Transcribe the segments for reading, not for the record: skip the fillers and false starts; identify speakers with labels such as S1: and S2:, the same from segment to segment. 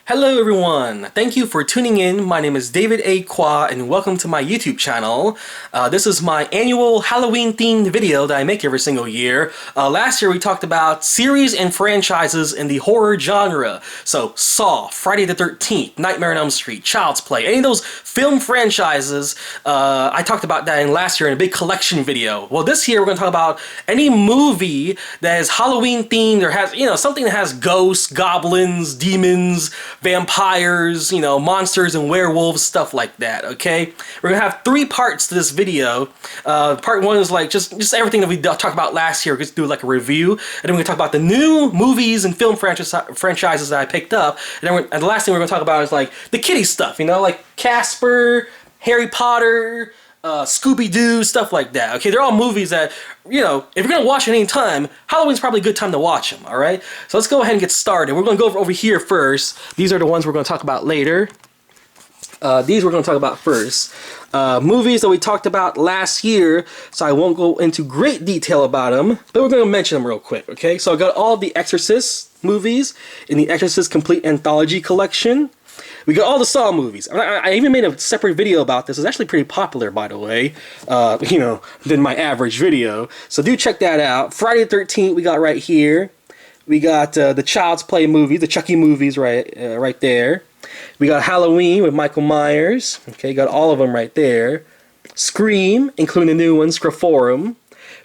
S1: Hello everyone! Thank you for tuning in. My name is David A. Kwa and welcome to my YouTube channel. This is my annual Halloween themed video that I make every single year. Last year we talked about series and franchises in the horror genre. So Saw, Friday the 13th, Nightmare on Elm Street, Child's Play, any of those film franchises, I talked about that in last year in a big collection video. Well, this year we're going to talk about any movie that is Halloween themed or has, something that has ghosts, goblins, demons, vampires, monsters and werewolves, stuff like that, okay? We're gonna have three parts to this video. Part one is like just everything that we talked about last year. We're gonna do like a review, and then we're gonna talk about the new movies and film franchises that I picked up, and then the last thing we're gonna talk about is like the kiddie stuff, like Casper, Harry Potter, Scooby-Doo, stuff like that. Okay, they're all movies that, if you're gonna watch at any time, Halloween's probably a good time to watch them. All right, so let's go ahead and get started. We're gonna go over here first. These are the ones we're gonna talk about later. These we're gonna talk about first. Movies that we talked about last year, so I won't go into great detail about them, but we're gonna mention them real quick. Okay, so I got all the Exorcist movies in the Exorcist Complete Anthology Collection. We got all the Saw movies. I even made a separate video about this. It's actually pretty popular, by the way, than my average video. So do check that out. Friday the 13th we got right here. We got the Child's Play movies, the Chucky movies right there. We got Halloween with Michael Myers. Okay, got all of them right there. Scream, including the new one, Screforum.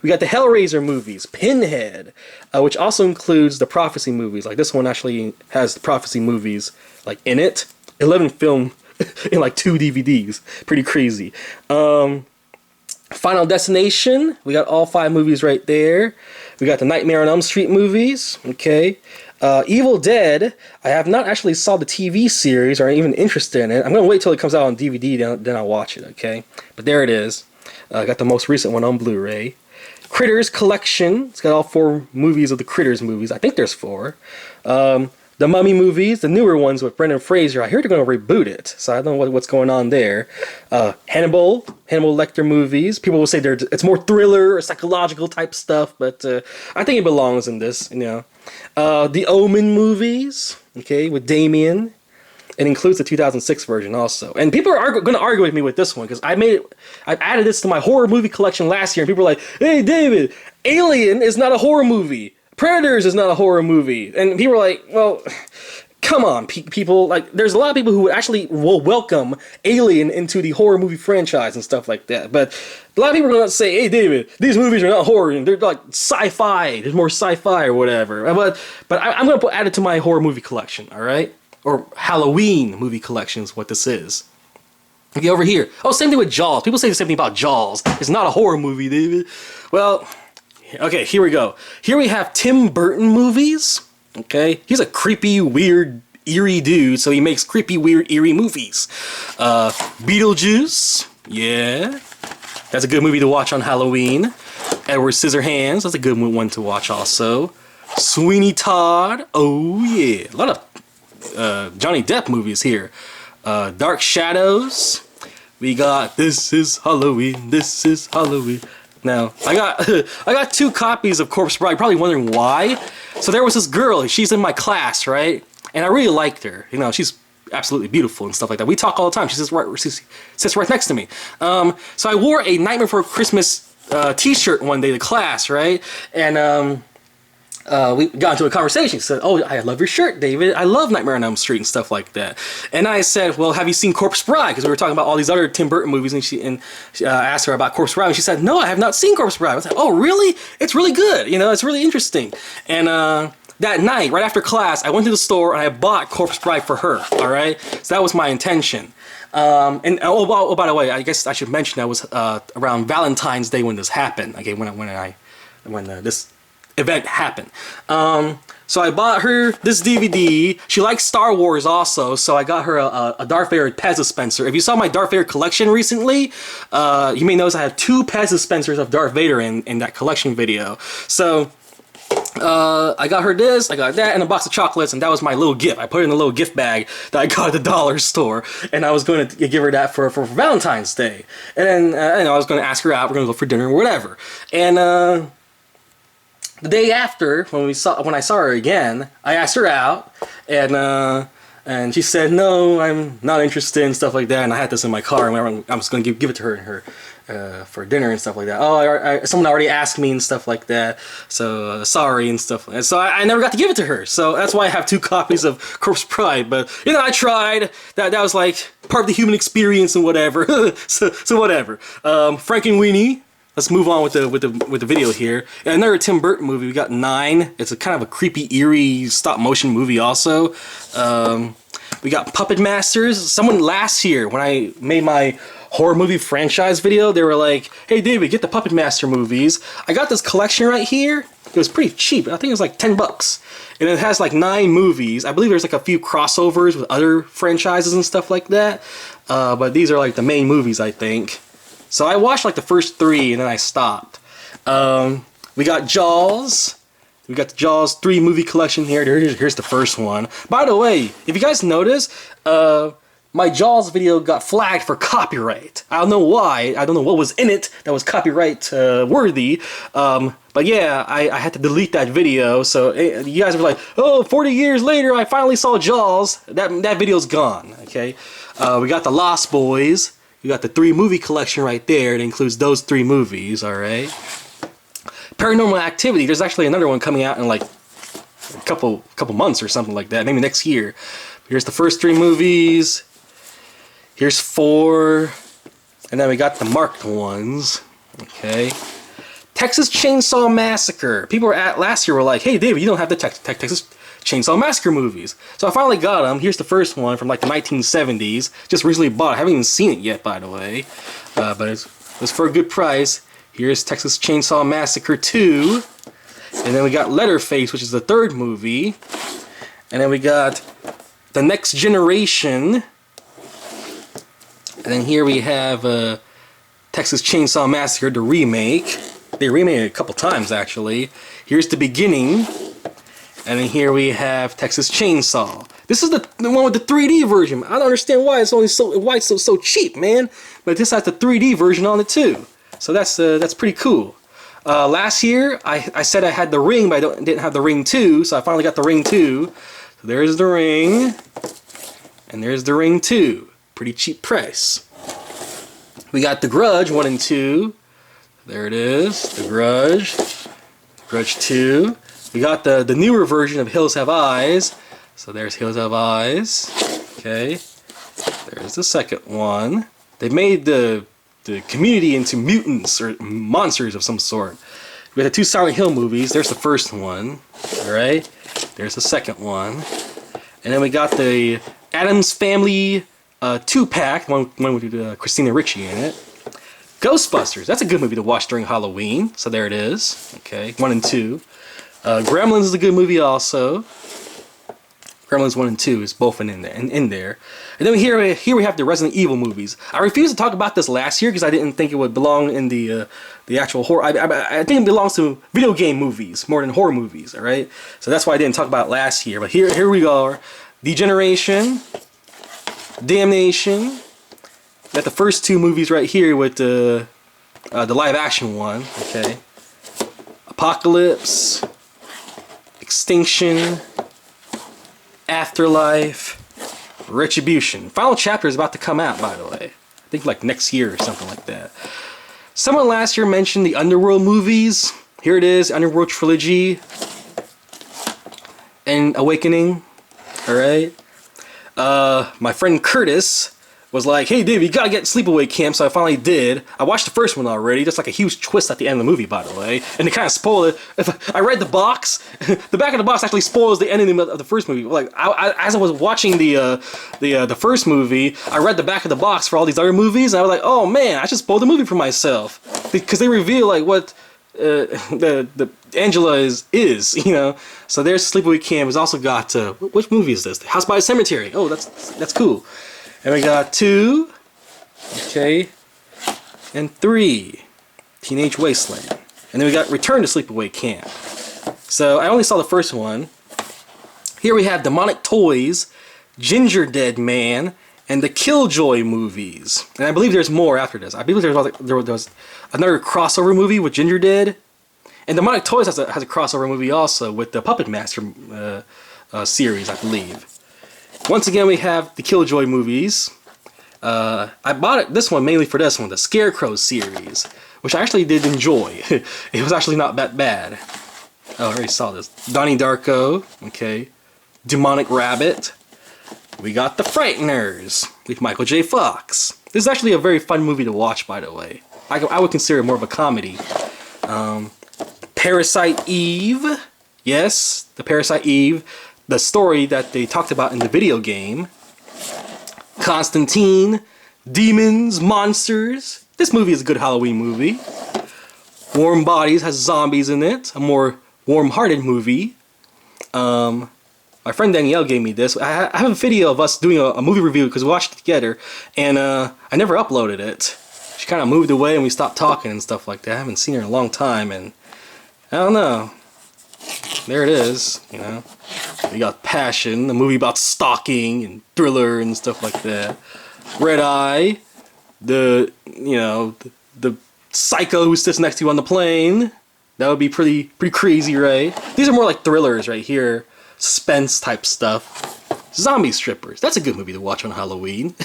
S1: We got the Hellraiser movies, Pinhead, which also includes the Prophecy movies. Like this one actually has the Prophecy movies like in it. 11 film in like 2 DVDs. Pretty crazy. Final Destination. We got all 5 movies right there. We got the Nightmare on Elm Street movies. Okay. Evil Dead. I have not actually saw the TV series or even interested in it. I'm going to wait till it comes out on DVD, then I'll watch it. Okay. But there it is. I got the most recent one on Blu-ray. Critters Collection. It's got all 4 movies of the Critters movies. I think there's 4. The Mummy movies, the newer ones with Brendan Fraser. I heard they're going to reboot it, so I don't know what's going on there. Hannibal Lecter movies. People will say it's more thriller or psychological type stuff, but I think it belongs in this. The Omen movies, okay, with Damien. It includes the 2006 version also. And people are going to argue with me with this one because I added this to my horror movie collection last year, and people are like, "Hey, David, Alien is not a horror movie. Predators is not a horror movie." And people are like, well, come on, people. Like, there's a lot of people who actually will welcome Alien into the horror movie franchise and stuff like that. But a lot of people are going to say, "Hey, David, these movies are not horror. And they're like sci-fi. There's more sci-fi or whatever." But I'm going to add it to my horror movie collection, all right? Or Halloween movie collection is what this is. Okay, over here. Oh, same thing with Jaws. People say the same thing about Jaws. It's not a horror movie, David. Well, okay, here we go. Here we have Tim Burton movies. Okay, he's a creepy, weird, eerie dude, so he makes creepy, weird, eerie movies. Beetlejuice, yeah, that's a good movie to watch on Halloween. Edward Scissorhands, that's a good one to watch also. Sweeney Todd, oh yeah, a lot of Johnny Depp movies here. Dark Shadows. We got This Is Halloween. This is Halloween. Now, I got 2 copies of Corpse Bride. You're probably wondering why. So there was this girl. She's in my class, right? And I really liked her. She's absolutely beautiful and stuff like that. We talk all the time. She sits right next to me. So I wore a Nightmare Before Christmas T-shirt one day to class, right? And we got into a conversation. She said, "Oh, I love your shirt, David. I love Nightmare on Elm Street and stuff like that." And I said, "Well, have you seen Corpse Bride?" Because we were talking about all these other Tim Burton movies, and she asked her about Corpse Bride, and she said, "No, I have not seen Corpse Bride." I was like, "Oh, really? It's really good. It's really interesting." And that night, right after class, I went to the store and I bought Corpse Bride for her. All right, so that was my intention. By the way, I guess I should mention that was around Valentine's Day when this happened. Okay, when this event happened. So I bought her this DVD. She likes Star Wars also, so I got her a Darth Vader Pez dispenser. If you saw my Darth Vader collection recently, you may notice I have 2 Pez dispensers of Darth Vader in that collection video. So I got her this, I got that, and a box of chocolates, and that was my little gift. I put it in a little gift bag that I got at the dollar store, and I was going to give her that for Valentine's Day. And then I was going to ask her out. We're going to go for dinner or whatever. And the day after, when I saw her again, I asked her out, and And she said, no, I'm not interested and stuff like that. And I had this in my car, and I was going to give it to her and her for dinner and stuff like that. Oh, someone already asked me and stuff like that. So sorry and stuff like that. So I never got to give it to her. So that's why I have 2 copies of Corpse Bride. But you know, I tried. That was like part of the human experience and whatever. so whatever. Frankenweenie. Let's move on with the video here. And another Tim Burton movie. We got 9. It's a kind of a creepy, eerie stop motion movie also. We got Puppet Masters. Someone last year when I made my horror movie franchise video, they were like, "Hey David, get the Puppet Master movies." I got this collection right here. It was pretty cheap. I think it was like $10. And it has like 9 movies. I believe there's like a few crossovers with other franchises and stuff like that. But these are like the main movies, I think. So I watched like the first 3 and then I stopped. We got Jaws. We got the Jaws 3 movie collection here. Here's the first one. By the way, if you guys notice, my Jaws video got flagged for copyright. I don't know why. I don't know what was in it that was copyright worthy. But yeah, I had to delete that video. So you guys were like, oh, 40 years later, I finally saw Jaws. That video's gone. Okay. We got the Lost Boys. You got the 3 movie collection right there. It includes those 3 movies, alright? Paranormal Activity. There's actually another one coming out in like a couple months or something like that. Maybe next year. Here's the first 3 movies. Here's 4. And then we got the marked ones. Okay. Texas Chainsaw Massacre. People were last year were like, hey David, you don't have the Texas Chainsaw Massacre movies. So I finally got them. Here's the first one from like the 1970s. Just recently bought it. I haven't even seen it yet, by the way. But it was for a good price. Here's Texas Chainsaw Massacre 2. And then we got Leatherface, which is the 3rd movie. And then we got The Next Generation. And then here we have Texas Chainsaw Massacre, the remake. They remade it a couple times, actually. Here's The Beginning. And then here we have Texas Chainsaw. This is the one with the 3D version. I don't understand why it's so cheap, man. But this has the 3D version on it too. So that's pretty cool. Last year I said I had the Ring, but I didn't have the Ring 2, so I finally got the Ring 2. So there's the Ring, and there's the Ring 2. Pretty cheap price. We got The Grudge 1 and 2. There it is, The Grudge. Grudge 2. We got the newer version of Hills Have Eyes. So there's Hills Have Eyes. Okay. There's the second one. They made the community into mutants or monsters of some sort. We had the 2 Silent Hill movies. There's the first one. Alright. There's the second one. And then we got the Addams Family 2-pack. One with Christina Ricci in it. Ghostbusters. That's a good movie to watch during Halloween. So there it is. Okay. 1 and 2. Gremlins is a good movie also. Gremlins 1 and 2 is both in there. And then here we have the Resident Evil movies. I refused to talk about this last year because I didn't think it would belong in the actual horror. I think it belongs to video game movies more than horror movies. All right, so that's why I didn't talk about it last year. But here we are: Degeneration, Damnation. Got the first 2 movies right here with the live action one. Okay, Apocalypse, Extinction, Afterlife, Retribution. Final chapter is about to come out, by the way. I think like next year or something like that. Someone last year mentioned the Underworld movies. Here it is, Underworld Trilogy and Awakening. Alright. My friend Curtis was like, hey Dave, you gotta get Sleepaway Camp, so I finally did. I watched the first one already, just like a huge twist at the end of the movie, by the way. And it kind of spoiled it. If I read the box, the back of the box actually spoils the ending of the first movie. Like, as I was watching the first movie, I read the back of the box for all these other movies, and I was like, oh man, I should spoil the movie for myself. Because they reveal like what the Angela is, you know. So there's Sleepaway Camp. It's also got, which movie is this? House by a Cemetery. Oh, that's cool. And we got 2, okay, and 3, Teenage Wasteland. And then we got Return to Sleepaway Camp. So I only saw the first one. Here we have Demonic Toys, Ginger Dead Man, and the Killjoy movies. And I believe there's more after this. I believe there was another crossover movie with Ginger Dead. And Demonic Toys has a crossover movie also with the Puppet Master series, I believe. Once again, we have the Killjoy movies. I bought this one mainly for this one, the Scarecrow series, which I actually did enjoy. It was actually not that bad. Oh, I already saw this. Donnie Darko, okay. Demonic Rabbit. We got The Frighteners with Michael J. Fox. This is actually a very fun movie to watch, by the way. I would consider it more of a comedy. Parasite Eve. Yes, the Parasite Eve. The story that they talked about in the video game. Constantine. Demons, monsters. This movie is a good Halloween movie. Warm Bodies has zombies in it. A more warm-hearted movie. My friend Danielle gave me this. I have a video of us doing a movie review because we watched it together, and I never uploaded it. She kind of moved away and we stopped talking and stuff like that. I haven't seen her in a long time, and I don't know. There it is, you know. We got Passion, a movie about stalking and thriller and stuff like that. Red Eye, the psycho who sits next to you on the plane. That would be pretty crazy, right? These are more like thrillers right here. Suspense type stuff. Zombie Strippers. That's a good movie to watch on Halloween.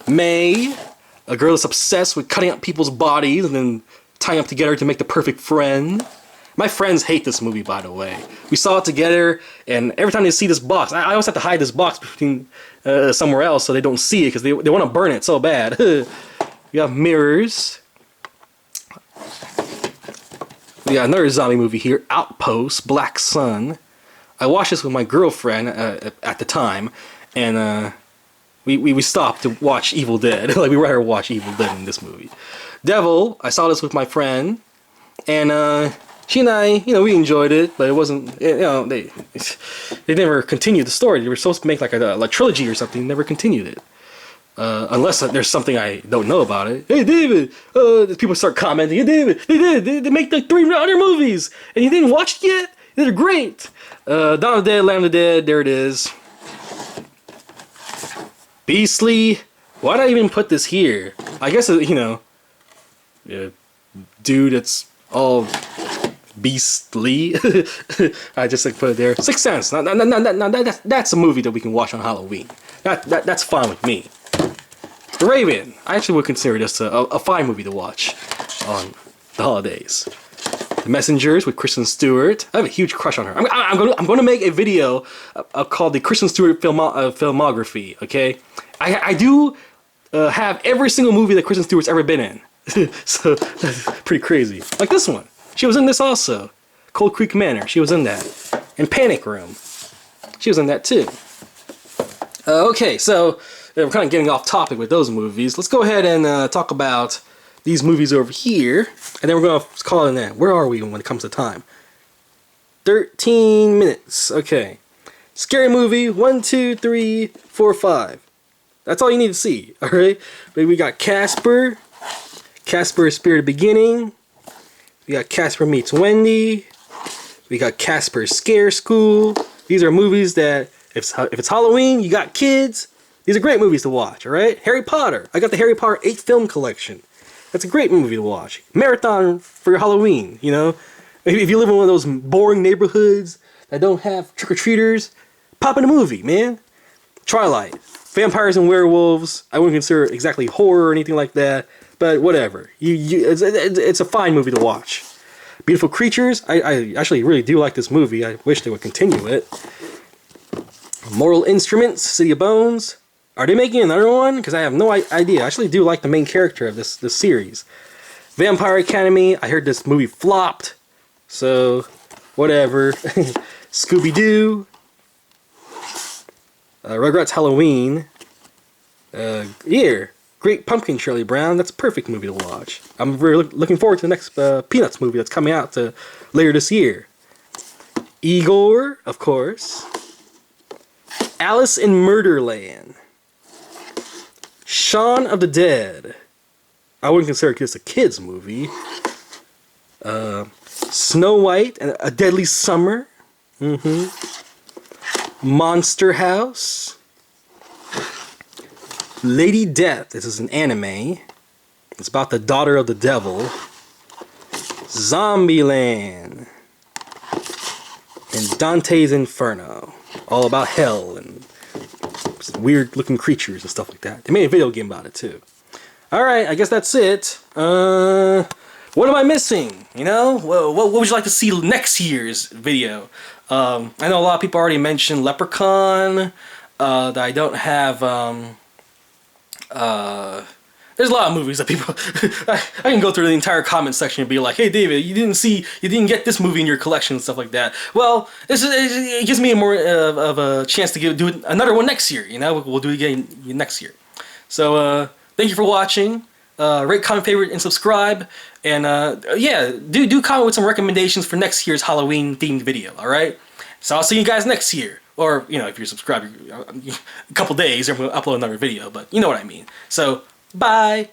S1: May. A girl that's obsessed with cutting up people's bodies and then tying up together to make the perfect friend. My friends hate this movie, by the way. We saw it together, and every time they see this box, I always have to hide this box between somewhere else so they don't see it because they want to burn it so bad. We got Mirrors. We got another zombie movie here, Outpost, Black Sun. I watched this with my girlfriend at the time, and we stopped to watch Evil Dead. Like, we'd rather watch Evil Dead than this movie. Devil, I saw this with my friend, and she and I, we enjoyed it, but it wasn't, they never continued the story. They were supposed to make like a trilogy or something, never continued it. Unless there's something I don't know about it. Hey David, people start commenting. Hey David, they make like 3 other movies, and you didn't watch it yet? They're great. Dawn of the Dead, Land of the Dead, there it is. Beastly. Why'd I even put this here? I guess dude, it's all beastly. I just put it there. Sixth Sense. That's a movie that we can watch on Halloween. That's fine with me. The Raven. I actually would consider this a fine movie to watch on the holidays. The Messengers with Kristen Stewart. I have a huge crush on her. I'm going to make a video called the Kristen Stewart filmography. Okay, I do have every single movie that Kristen Stewart's ever been in. So that's pretty crazy. Like this one. She was in this also. Cold Creek Manor. She was in that. And Panic Room. She was in that too. Okay, so we're kind of getting off topic with those movies. Let's go ahead and talk about these movies over here. And then we're going to call it an end. Where are we when it comes to time? 13 minutes. Okay. Scary movie. 1, 2, 3, 4, 5. That's all you need to see. Alright? But we got Casper. Casper Spirited Beginning. We got Casper Meets Wendy. We got Casper Scare School. These are movies that, if it's Halloween, you got kids, these are great movies to watch, alright? Harry Potter. I got the Harry Potter 8 film collection. That's a great movie to watch. Marathon for your Halloween, If you live in one of those boring neighborhoods that don't have trick-or-treaters, pop in a movie, man. Twilight. Vampires and werewolves. I wouldn't consider it exactly horror or anything like that. But whatever, it's a fine movie to watch. Beautiful Creatures, I actually really do like this movie. I wish they would continue it. Mortal Instruments, City of Bones. Are they making another one? Because I have no idea. I actually do like the main character of this series. Vampire Academy, I heard this movie flopped. So, whatever. Scooby-Doo. Rugrats Halloween. Here. Great Pumpkin, Shirley Brown. That's a perfect movie to watch. I'm very looking forward to the next Peanuts movie that's coming out later this year. Igor, of course. Alice in Murderland. Shaun of the Dead. I wouldn't consider this a kid's movie. Snow White and A Deadly Summer. Monster House. Lady Death. This is an anime. It's about the daughter of the devil. Zombieland. And Dante's Inferno. all about hell and weird looking creatures and stuff like that. They made a video game about it too. Alright, I guess that's it. What am I missing? You know? What would you like to see next year's video? I know a lot of people already mentioned Leprechaun. That I don't have, there's a lot of movies that people, I can go through the entire comment section and be like, hey David, you didn't get this movie in your collection and stuff like that. Well, it gives me more of a chance to do another one next year, you know? We'll do it again next year. So, thank you for watching. Rate, comment, favorite, and subscribe. And, yeah, do comment with some recommendations for next year's Halloween themed video, alright? So I'll see you guys next year. Or, you know, if you're subscribed, a couple days, I'm going to upload another video, but you know what I mean. So, bye!